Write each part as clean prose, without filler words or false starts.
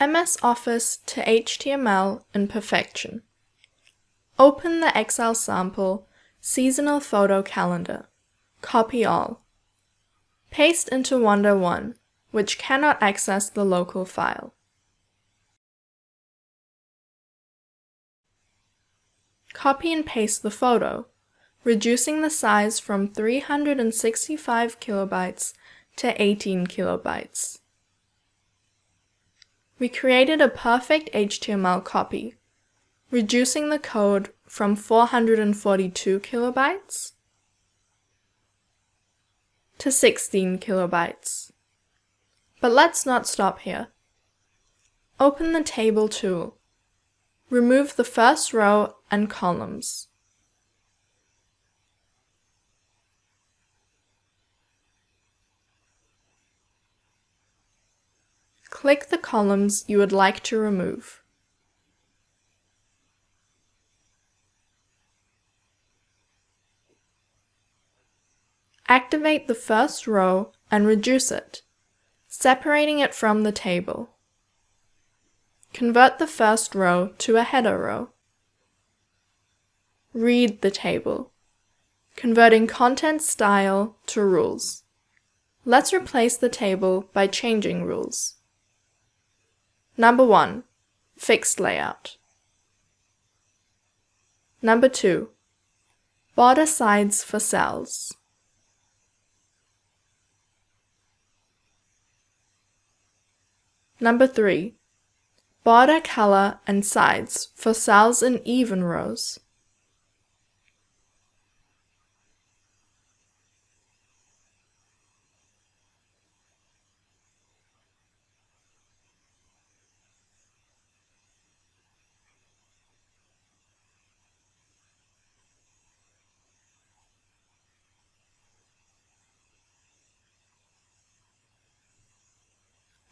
MS Office to HTML imperfection. Open the Excel sample Seasonal Photo Calendar. Copy all. Paste into Wonder 1, which cannot access the local file. Copy and paste the photo, reducing the size from 365 kilobytes to 18 kilobytes. We created a perfect HTML copy, reducing the code from 442 kilobytes to 16 kilobytes. But let's not stop here. Open the Table tool. Remove the first row and columns. Click the columns you would like to remove. Activate the first row and reduce it, separating it from the table. Convert the first row to a header row. Read the table, converting content style to rules. Let's replace the table by changing rules. Number 1. Fixed layout. Number 2. Border size for cells. Number 3. Border color and size for cells in even rows.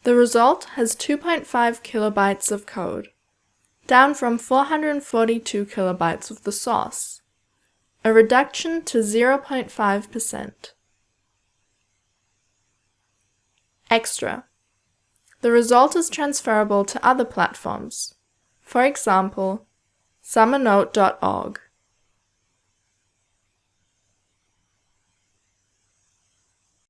The result has 2.5 kilobytes of code, down from 442 kilobytes of the source, a reduction to 0.5%. Extra. The result is transferable to other platforms, for example, summernote.org.